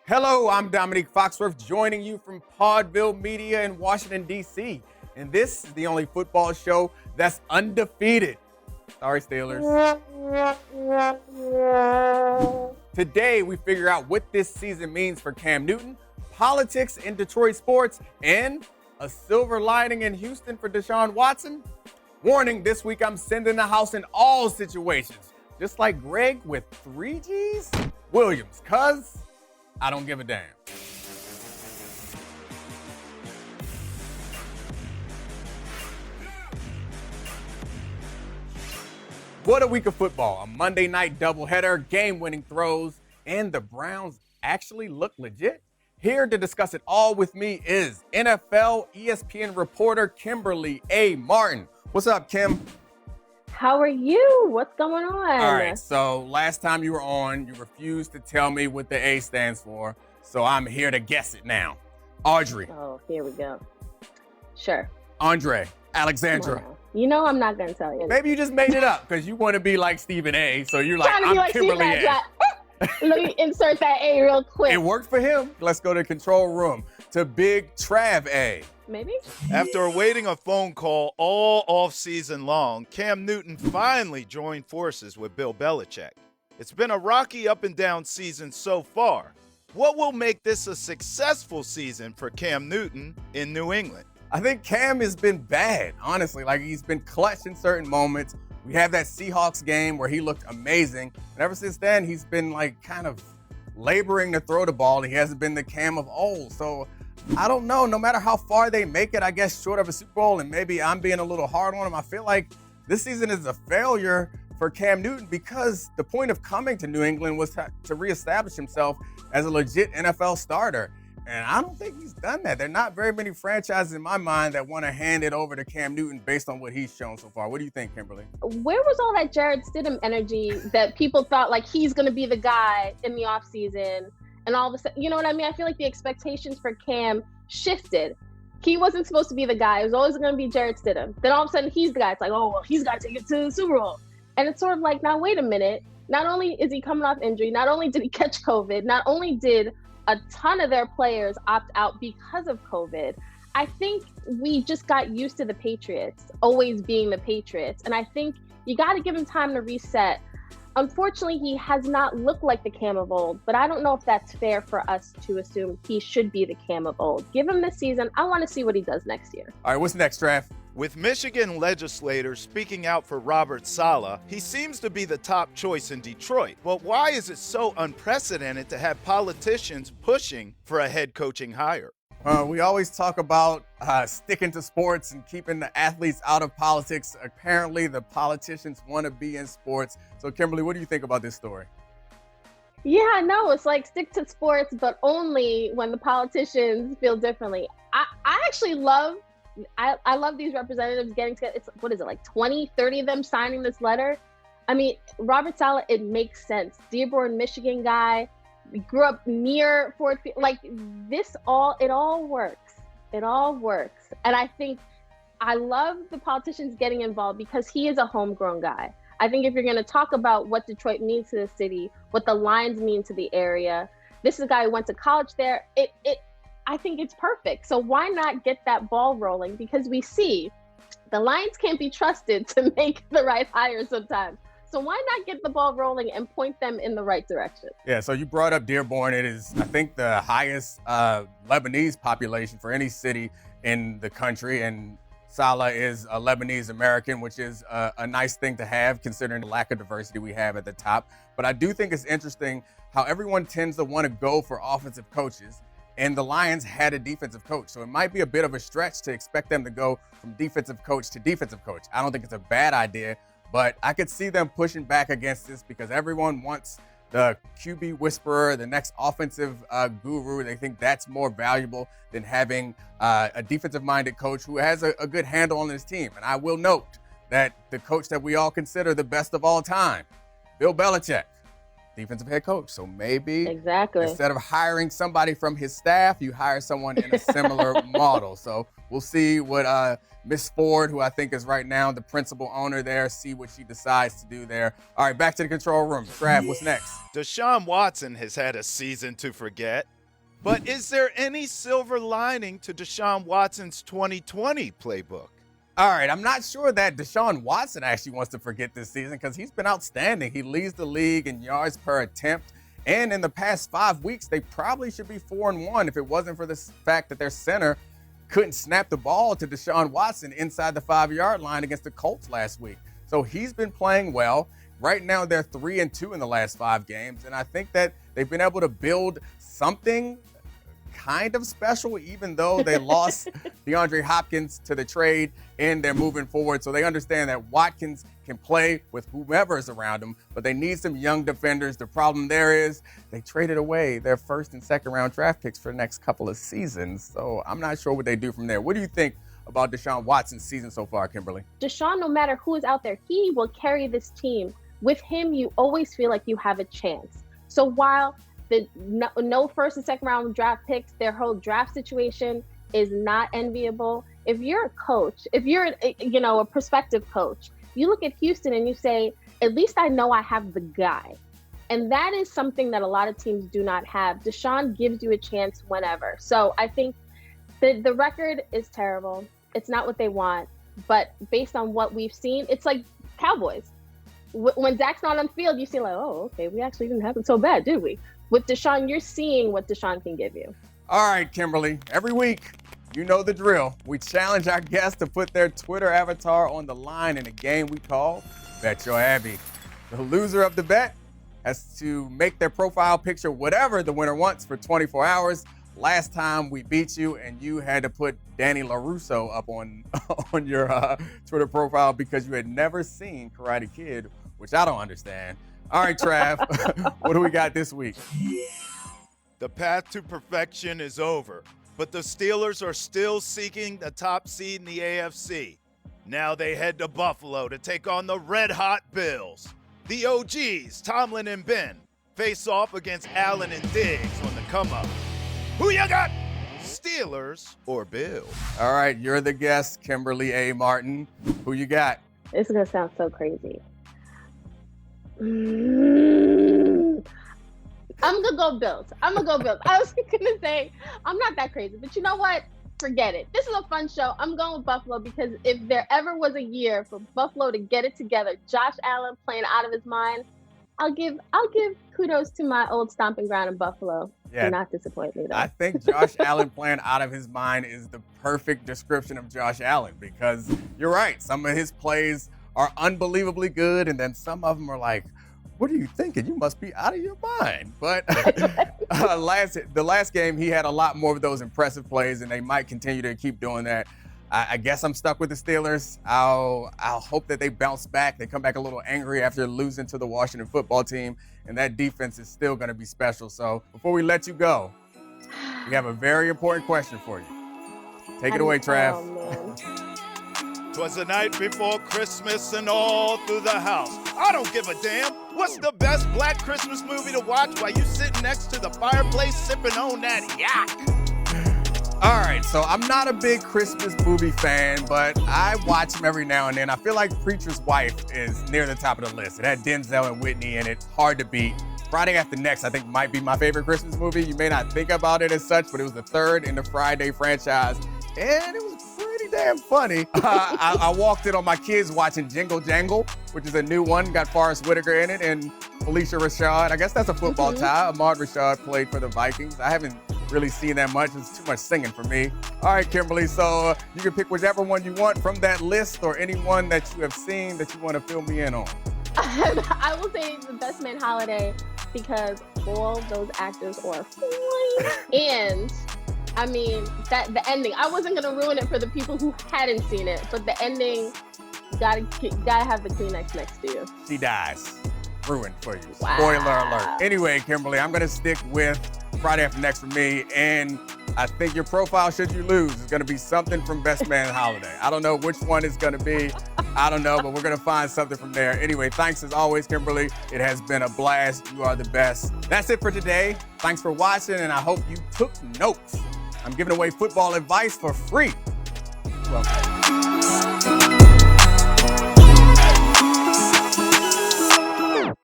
Hello, I'm Domonique Foxworth, joining you from Podville Media in Washington, D.C. And this is the only football show that's undefeated. Sorry, Steelers. Today, we figure out what this season means for Cam Newton, politics in Detroit sports, and a silver lining in Houston for Deshaun Watson. Warning, this week I'm sending the house in all situations, just like Greg with 3 Gs Williams, cuz I don't give a damn. What a week of football. A Monday night doubleheader, game-winning throws, and the Browns actually look legit. Here to discuss it all with me is NFL ESPN reporter Kimberly A. Martin. What's up, Kim? How are you? What's going on? All right, so last time you were on, you refused to tell me what the A stands for, so I'm here to guess it now. Audrey. Oh, here we go. Sure. Andre. Alexandra. You know I'm not going to tell you. Maybe you just made it up because you want to be like Stephen A, so you're like, I'm like Kimberly A. Let me insert that A real quick. It worked for him. Let's go to the control room to Big Trav A. Maybe. After awaiting a phone call all off-season long, Cam Newton finally joined forces with Bill Belichick. It's been a rocky up-and-down season so far. What will make this a successful season for Cam Newton in New England? I think Cam has been bad, honestly. Like, he's been clutch in certain moments. We have that Seahawks game where he looked amazing. And ever since then, he's been, like, kind of laboring to throw the ball. He hasn't been the Cam of old. So I don't know. No matter how far they make it, I guess, short of a Super Bowl, and maybe I'm being a little hard on him, I feel like this season is a failure for Cam Newton because the point of coming to New England was to reestablish himself as a legit NFL starter. And I don't think he's done that. There are not very many franchises in my mind that want to hand it over to Cam Newton based on what he's shown so far. What do you think, Kimberly? Where was all that Jarrett Stidham energy that people thought like he's going to be the guy in the offseason? And all of a sudden, you know what I mean? I feel like the expectations for Cam shifted. He wasn't supposed to be the guy. It was always going to be Jarrett Stidham. Then all of a sudden, he's the guy. It's like, oh, well, he's got to take it to the Super Bowl. And it's sort of like, now, wait a minute. Not only is he coming off injury, not only did he catch COVID, not only did a ton of their players opt out because of COVID, I think we just got used to the Patriots always being the Patriots. And I think you got to give him time to reset. Unfortunately, he has not looked like the Cam of old, but I don't know if that's fair for us to assume he should be the Cam of old. Give him this season. I want to see what he does next year. All right, what's next, Trav? With Michigan legislators speaking out for Robert Saleh, he seems to be the top choice in Detroit. But why is it so unprecedented to have politicians pushing for a head coaching hire? We always talk about sticking to sports and keeping the athletes out of politics. Apparently, the politicians want to be in sports. So, Kimberly, what do you think about this story? Yeah, no, it's like stick to sports, but only when the politicians feel differently. I actually love I love these representatives getting together. It's, what is it, like 20, 30 of them signing this letter? I mean, Robert Saleh, it makes sense. Dearborn, Michigan guy, grew up near Ford Field. Like it all works. It all works. And I think I love the politicians getting involved because he is a homegrown guy. I think if you're going to talk about what Detroit means to the city, what the Lions mean to the area, this is a guy who went to college there. I think it's perfect. So why not get that ball rolling? Because we see the Lions can't be trusted to make the right hire sometimes. So why not get the ball rolling and point them in the right direction? Yeah, so you brought up Dearborn. It is, I think, the highest Lebanese population for any city in the country. And Saleh is a Lebanese American, which is a nice thing to have considering the lack of diversity we have at the top. But I do think it's interesting how everyone tends to want to go for offensive coaches. And the Lions had a defensive coach. So it might be a bit of a stretch to expect them to go from defensive coach to defensive coach. I don't think it's a bad idea, but I could see them pushing back against this because everyone wants the QB whisperer, the next offensive guru. They think that's more valuable than having a defensive-minded coach who has a good handle on his team. And I will note that the coach that we all consider the best of all time, Bill Belichick, defensive head coach. So maybe instead of hiring somebody from his staff, you hire someone in a similar model. So we'll see what Miss Ford, who I think is right now the principal owner there, see what she decides to do there. All right, back to the control room. Trav, what's next? Deshaun Watson has had a season to forget. But is there any silver lining to Deshaun Watson's 2020 playbook? All right, I'm not sure that Deshaun Watson actually wants to forget this season because he's been outstanding. He leads the league in yards per attempt. And in the past 5 weeks, they probably should be 4-1 if it wasn't for the fact that their center couldn't snap the ball to Deshaun Watson inside the 5-yard line against the Colts last week. So he's been playing well. Right now, they're 3-2 in the last 5 games. And I think that they've been able to build something kind of special, even though they lost DeAndre Hopkins to the trade and they're moving forward. So they understand that Watkins can play with whomever is around him, but they need some young defenders. The problem there is they traded away their first and second round draft picks for the next couple of seasons. So I'm not sure what they do from there. What do you think about Deshaun Watson's season so far, Kimberly? Deshaun, no matter who is out there, he will carry this team. With him, you always feel like you have a chance. So while the no first and second round draft picks, their whole draft situation is not enviable. If you're a coach, if you're a prospective coach, you look at Houston and you say, at least I know I have the guy. And that is something that a lot of teams do not have. Deshaun gives you a chance whenever. So I think the record is terrible. It's not what they want. But based on what we've seen, it's like Cowboys. When Dak's not on the field, you see like, oh, okay, we actually didn't have it so bad, did we? With Deshaun, you're seeing what Deshaun can give you. All right, Kimberly. Every week, you know the drill. We challenge our guests to put their Twitter avatar on the line in a game we call Bet Your Abby. The loser of the bet has to make their profile picture whatever the winner wants for 24 hours. Last time we beat you, and you had to put Danny LaRusso up on your Twitter profile because you had never seen Karate Kid, which I don't understand. All right, Trav, what do we got this week? The path to perfection is over, but the Steelers are still seeking the top seed in the AFC. Now they head to Buffalo to take on the red-hot Bills. The OGs, Tomlin and Ben, face off against Allen and Diggs on the come-up. Who you got? Steelers or Bills? All right, you're the guest, Kimberly A. Martin. Who you got? This is going to sound so crazy. I'm going to go Bills. I was going to say, I'm not that crazy, but you know what? Forget it. This is a fun show. I'm going with Buffalo because if there ever was a year for Buffalo to get it together, Josh Allen playing out of his mind, I'll give kudos to my old stomping ground in Buffalo. Yeah. Do not disappoint me, though. I think Josh Allen playing out of his mind is the perfect description of Josh Allen because you're right. Some of his plays are unbelievably good, and then some of them are like, what are you thinking? You must be out of your mind. But the last game, he had a lot more of those impressive plays, and they might continue to keep doing that. I guess I'm stuck with the Steelers. I'll hope that they bounce back. They come back a little angry after losing to the Washington football team, and that defense is still going to be special. So before we let you go, we have a very important question for you. Take it away, Trav. Oh, 'Twas the night before Christmas and all through the house. I don't give a damn. What's the best Black Christmas movie to watch while you sitting next to the fireplace sipping on that yak? All right, so I'm not a big Christmas movie fan, but I watch them every now and then. I feel like Preacher's Wife is near the top of the list. It had Denzel and Whitney in it. Hard to beat. Friday After Next, I think, might be my favorite Christmas movie. You may not think about it as such, but it was the third in the Friday franchise, and it was pretty damn funny. I walked in on my kids watching Jingle Jangle, which is a new one. Got Forrest Whitaker in it and Felicia Rashad. I guess that's a football tie. Ahmad Rashad played for the Vikings. I haven't really seen that much. It's too much singing for me. All right, Kimberly, so you can pick whichever one you want from that list or any one that you have seen that you want to fill me in on. I will say The Best Man Holiday because all those actors are fine. And I mean, that the ending, I wasn't going to ruin it for the people who hadn't seen it, but the ending, gotta have the Kleenex next to you. She dies. Ruined for you. Wow. Spoiler alert. Anyway, Kimberly, I'm going to stick with Friday After Next for me, and I think your profile, should you lose, is going to be something from Best Man Holiday. I don't know which one it's going to be. I don't know, but we're going to find something from there. Anyway, thanks as always, Kimberly. It has been a blast. You are the best. That's it for today. Thanks for watching, and I hope you took notes. I'm giving away football advice for free. You're welcome.